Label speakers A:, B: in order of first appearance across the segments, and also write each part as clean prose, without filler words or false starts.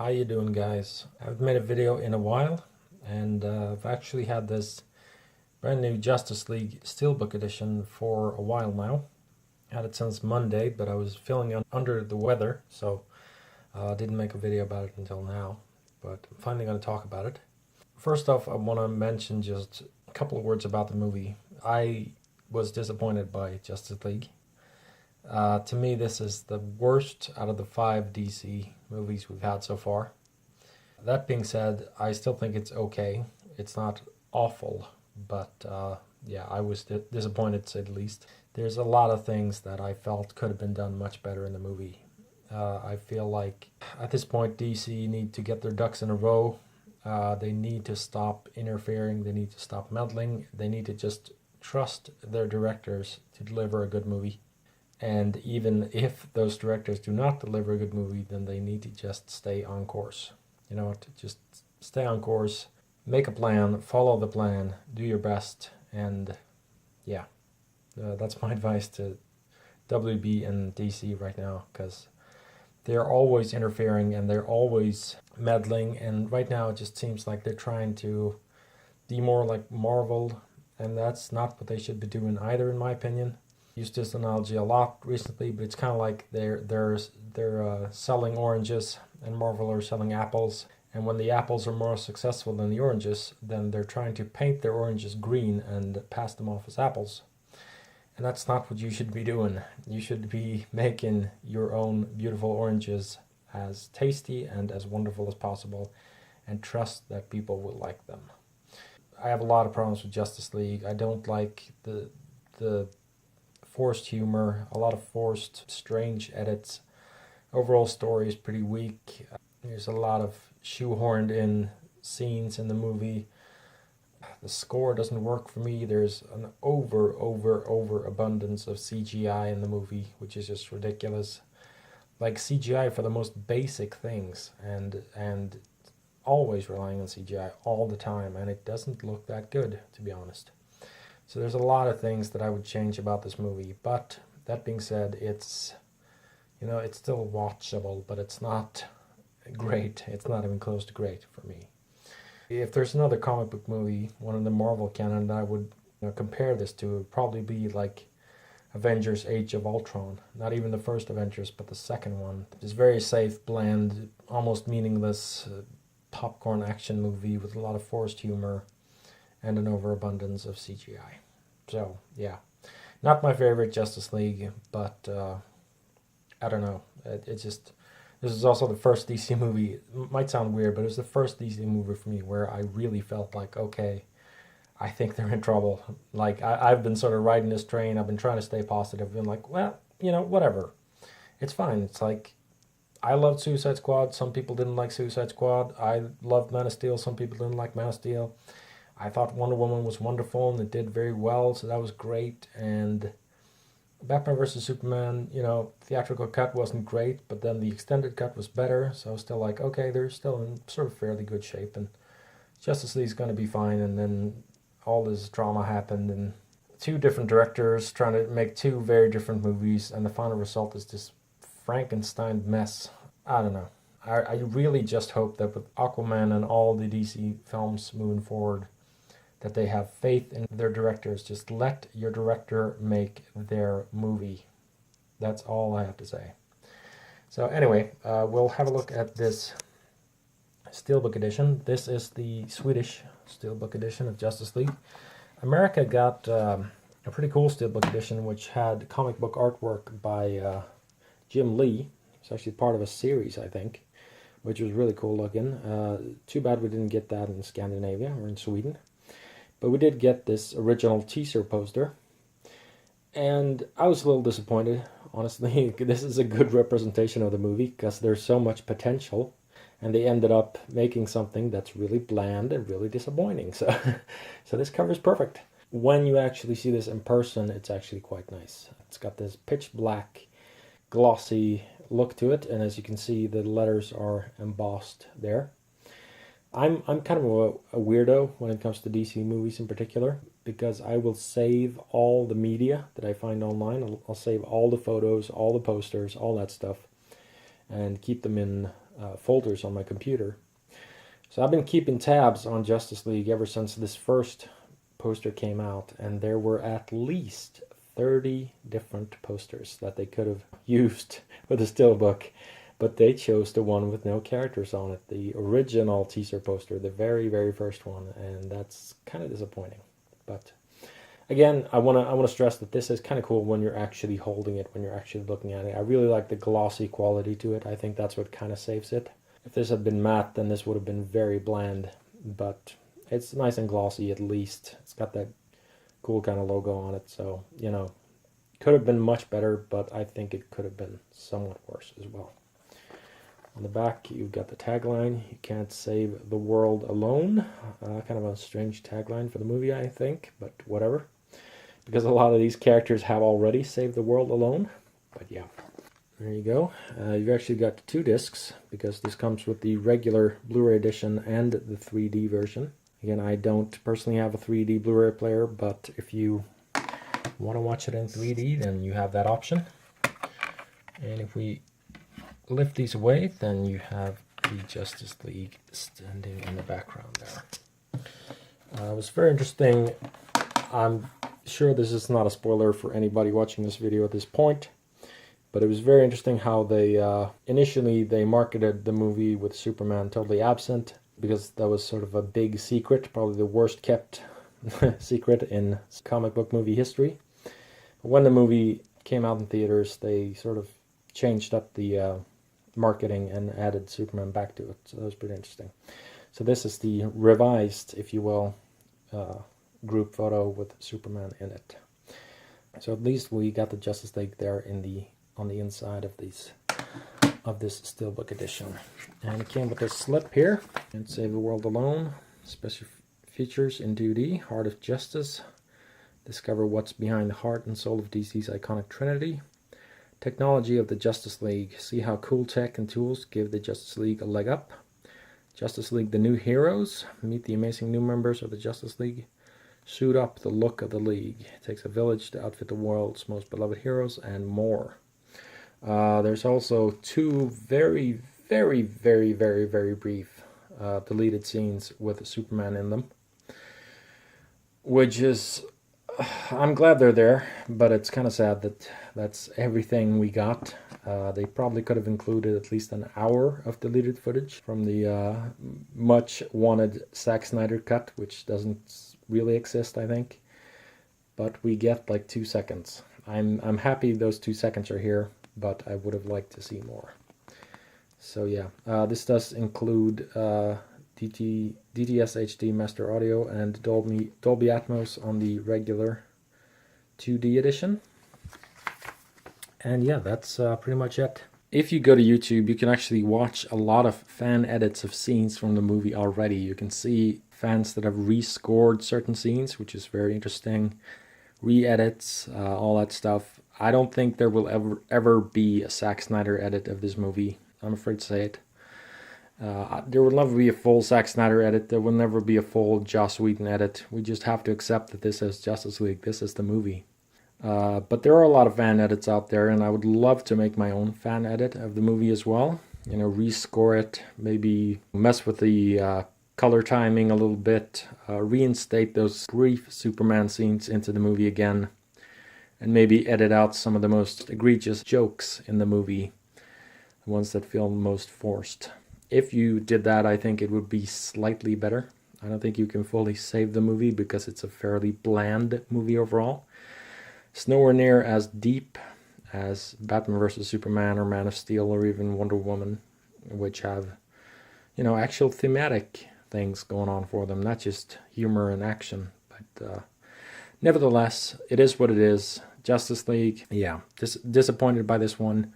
A: How you doing, guys? I haven't made a video in a while, and I've actually had this brand new Justice League Steelbook edition for a while now. Had it since Monday, but I was feeling under the weather, so I didn't make a video about it until now, but I'm finally going to talk about it. First off, I want to mention just a couple of words about the movie. I was disappointed by Justice League. To me, this is the worst out of the 5 DC movies we've had so far. That being said, I still think it's okay. It's not awful, but yeah, I was disappointed to say the least. There's a lot of things that I felt could have been done much better in the movie. I feel like at this point DC need to get their ducks in a row. They need to stop interfering. They need to stop meddling. They need to just trust their directors to deliver a good movie. And even if those directors do not deliver a good movie, then they need to just stay on course. You know what? Just stay on course, make a plan, follow the plan, do your best, and yeah, that's my advice to WB and DC right now, because they're always interfering and they're always meddling, and right now it just seems like they're trying to be more like Marvel, and that's not what they should be doing either, in my opinion. Used this analogy a lot recently, but it's kind of like they're selling oranges and Marvel are selling apples, and when the apples are more successful than the oranges, then they're trying to paint their oranges green and pass them off as apples. And that's not what you should be doing. You should be making your own beautiful oranges as tasty and as wonderful as possible, and trust that people will like them. I have a lot of problems with Justice League. I don't like the forced humor, a lot of forced, strange edits. Overall story is pretty weak. There's a lot of shoehorned in scenes in the movie. The score doesn't work for me. There's an overabundance of CGI in the movie, which is just ridiculous. Like CGI for the most basic things, and always relying on CGI all the time, and it doesn't look that good, to be honest. So there's a lot of things that I would change about this movie, but that being said, it's still watchable, but it's not great. It's not even close to great for me. If there's another comic book movie, one in the Marvel canon that I would compare this to, it would probably be like Avengers Age of Ultron. Not even the first Avengers, but the second one. It's very safe, bland, almost meaningless popcorn action movie with a lot of forced humor and an overabundance of CGI. So, yeah. Not my favorite Justice League, but I don't know. It's just... This is also the first DC movie. It might sound weird, but it was the first DC movie for me where I really felt like, okay, I think they're in trouble. Like, I've been sort of riding this train. I've been trying to stay positive. I've been like, well, whatever. It's fine. It's like, I loved Suicide Squad. Some people didn't like Suicide Squad. I loved Man of Steel. Some people didn't like Man of Steel. I thought Wonder Woman was wonderful, and it did very well, so that was great. And Batman vs. Superman, theatrical cut wasn't great, but then the extended cut was better, so I was still like, okay, they're still in sort of fairly good shape, and Justice League's going to be fine. And then all this drama happened, and 2 different directors trying to make 2 very different movies, and the final result is this Frankenstein mess. I don't know. I really just hope that with Aquaman and all the DC films moving forward, that they have faith in their directors. Just let your director make their movie. That's all I have to say. So anyway, we'll have a look at this Steelbook edition. This is the Swedish Steelbook edition of Justice League. America got a pretty cool Steelbook edition, which had comic book artwork by Jim Lee. It's actually part of a series, I think, which was really cool looking. Too bad we didn't get that in Scandinavia or in Sweden. But we did get this original teaser poster, and I was a little disappointed, honestly. This is a good representation of the movie, because there's so much potential, and they ended up making something that's really bland and really disappointing. So, so this cover is perfect. When you actually see this in person, it's actually quite nice. It's got this pitch black, glossy look to it, and as you can see, the letters are embossed there. I'm kind of a weirdo when it comes to DC movies in particular, because I will save all the media that I find online. I'll save all the photos, all the posters, all that stuff, and keep them in folders on my computer. So I've been keeping tabs on Justice League ever since this first poster came out, and there were at least 30 different posters that they could have used for the Steelbook, but they chose the one with no characters on it, the original teaser poster, the very, very first one, and that's kind of disappointing. But again, I want to stress that this is kind of cool when you're actually holding it, when you're actually looking at it. I really like the glossy quality to it. I think that's what kind of saves it. If this had been matte, then this would have been very bland, but it's nice and glossy at least. It's got that cool kind of logo on it, so, you know, could have been much better, but I think it could have been somewhat worse as well. On the back, you've got the tagline, "You can't save the world alone." Kind of a strange tagline for the movie, I think, but whatever. Because a lot of these characters have already saved the world alone. But yeah, there you go. You've actually got 2 discs, because this comes with the regular Blu-ray edition and the 3D version. Again, I don't personally have a 3D Blu-ray player, but if you want to watch it in 3D, then you have that option. And if we lift these away, then you have the Justice League standing in the background there. It was very interesting. I'm sure this is not a spoiler for anybody watching this video at this point, but it was very interesting how they initially they marketed the movie with Superman totally absent, because that was sort of a big secret, probably the worst kept secret in comic book movie history. When the movie came out in theaters, they sort of changed up the marketing and added Superman back to it, so that was pretty interesting. So this is the revised, if you will, group photo with Superman in it. So at least we got the Justice League there on the inside of this Steelbook edition. And it came with a slip here, and Save the World Alone, special features in 2D, Heart of Justice, discover what's behind the heart and soul of DC's iconic trinity, technology of the Justice League, see how cool tech and tools give the Justice League a leg up, Justice League the new heroes, meet the amazing new members of the Justice League, suit up the look of the League, it takes a village to outfit the world's most beloved heroes, and more. There's also 2 very, very, very, very, very brief deleted scenes with Superman in them, which is, I'm glad they're there, but it's kind of sad that that's everything we got. They probably could have included at least an hour of deleted footage from the much wanted Zack Snyder cut, which doesn't really exist, I think. But we get like 2 seconds. I'm happy those 2 seconds are here, but I would have liked to see more. So yeah, this does include DTS HD Master Audio and Dolby Atmos on the regular 2D edition. And yeah, that's pretty much it. If you go to YouTube, you can actually watch a lot of fan edits of scenes from the movie already. You can see fans that have rescored certain scenes, which is very interesting. Re-edits, all that stuff. I don't think there will ever be a Zack Snyder edit of this movie. I'm afraid to say it. There will never be a full Zack Snyder edit. There will never be a full Joss Whedon edit. We just have to accept that this is Justice League. This is the movie. But there are a lot of fan edits out there, and I would love to make my own fan edit of the movie as well. You know, rescore it, maybe mess with the color timing a little bit, reinstate those brief Superman scenes into the movie again, and maybe edit out some of the most egregious jokes in the movie, the ones that feel most forced. If you did that, I think it would be slightly better. I don't think you can fully save the movie because it's a fairly bland movie overall. It's nowhere near as deep as Batman vs. Superman or Man of Steel or even Wonder Woman, which have, you know, actual thematic things going on for them, not just humor and action. But nevertheless, it is what it is. Justice League, yeah, disappointed by this one.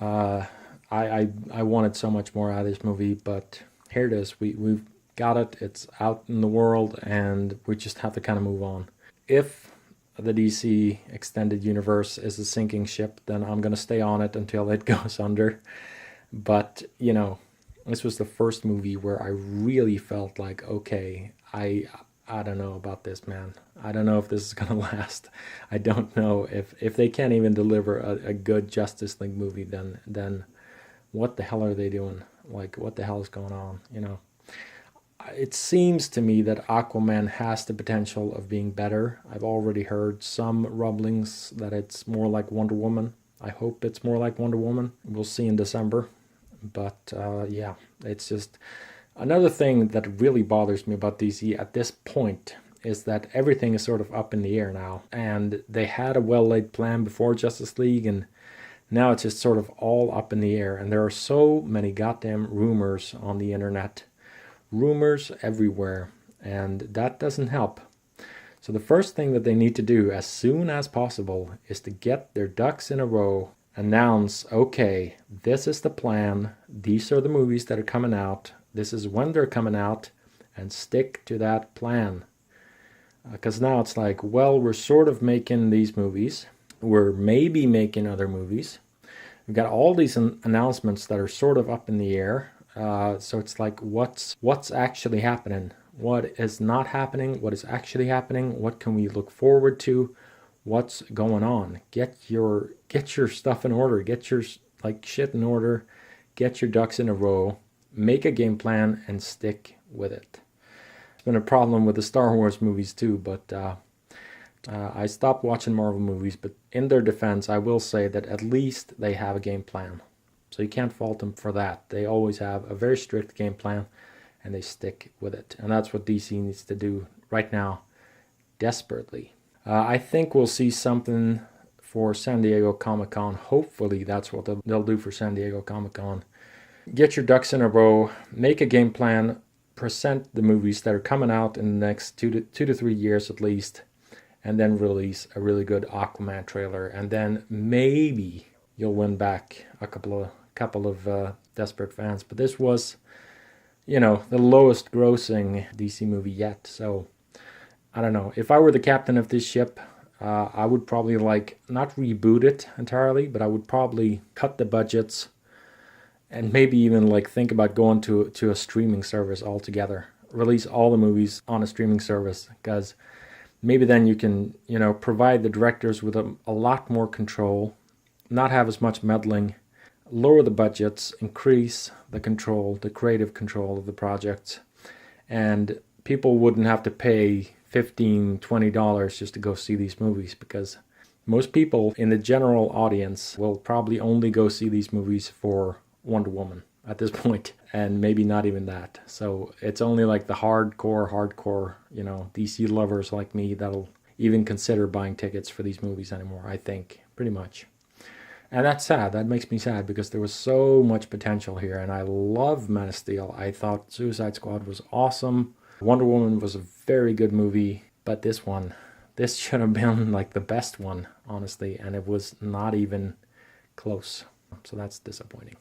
A: I wanted so much more out of this movie, but here it is. We've got it. It's out in the world, and we just have to kind of move on. If the DC extended universe is a sinking ship, then I'm going to stay on it until it goes under. But, you know, this was the first movie where I really felt like, okay, I don't know about this, man. I don't know if this is going to last. I don't know if they can't even deliver a good Justice League movie, then what the hell are they doing? Like, what the hell is going on, you know? It seems to me that Aquaman has the potential of being better. I've already heard some rumblings that it's more like Wonder Woman. I hope it's more like Wonder Woman. We'll see in December. But yeah, it's just another thing that really bothers me about DC at this point is that everything is sort of up in the air now. And they had a well-laid plan before Justice League, and now it's just sort of all up in the air. And there are so many goddamn rumors on the internet. Rumors everywhere, and that doesn't help. So the first thing that they need to do as soon as possible is to get their ducks in a row, announce, okay, this is the plan, these are the movies that are coming out, this is when they're coming out, and stick to that plan. Because now it's like, well, we're sort of making these movies, we're maybe making other movies, we've got all these announcements that are sort of up in the air. So it's like, what's actually happening? What is not happening? What is actually happening? What can we look forward to? What's going on? Get your stuff in order. Get your shit in order. Get your ducks in a row. Make a game plan and stick with it. It's been a problem with the Star Wars movies too, but I stopped watching Marvel movies. But in their defense, I will say that at least they have a game plan. So you can't fault them for that. They always have a very strict game plan, and they stick with it. And that's what DC needs to do right now, desperately. I think we'll see something for San Diego Comic-Con. Hopefully that's what they'll do for San Diego Comic-Con. Get your ducks in a row, make a game plan, present the movies that are coming out in the next two to 3 years at least, and then release a really good Aquaman trailer. And then maybe you'll win back a couple of desperate fans. But this was, you know, the lowest grossing DC movie yet. So I don't know. If I were the captain of this ship, I would probably not reboot it entirely, but I would probably cut the budgets and maybe even think about going to a streaming service altogether. Release all the movies on a streaming service, because maybe then you can, you know, provide the directors with a lot more control, not have as much meddling, lower the budgets, increase the control, the creative control of the projects, and people wouldn't have to pay $15, $20 just to go see these movies, because most people in the general audience will probably only go see these movies for Wonder Woman at this point, and maybe not even that. So it's only the hardcore, you know, DC lovers like me that'll even consider buying tickets for these movies anymore, I think, pretty much. And that's sad. That makes me sad, because there was so much potential here, and I love Man of Steel. I thought Suicide Squad was awesome. Wonder Woman was a very good movie, but this should have been the best one, honestly, and it was not even close. So that's disappointing.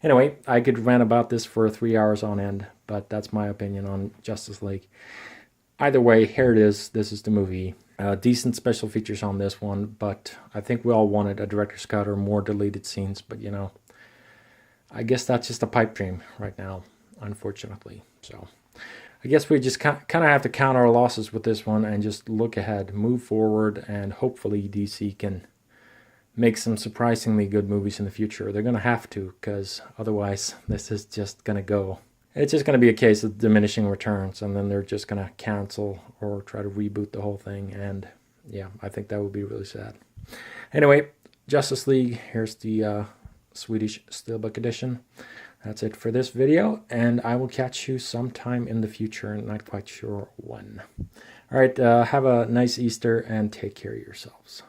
A: Anyway, I could rant about this for 3 hours on end, but that's my opinion on Justice League. Either way, here it is. This is the movie. Decent special features on this one, but I think we all wanted a director's cut or more deleted scenes, but you know, I guess that's just a pipe dream right now, unfortunately. So I guess we just kind of have to count our losses with this one and just look ahead, move forward, and hopefully DC can make some surprisingly good movies in the future. They're going to have to, because otherwise this is just going to go. It's just going to be a case of diminishing returns, and then they're just going to cancel or try to reboot the whole thing. And yeah, I think that would be really sad. Anyway, Justice League, here's the Swedish Steelbook edition. That's it for this video, and I will catch you sometime in the future, not quite sure when. All right, have a nice Easter and take care of yourselves.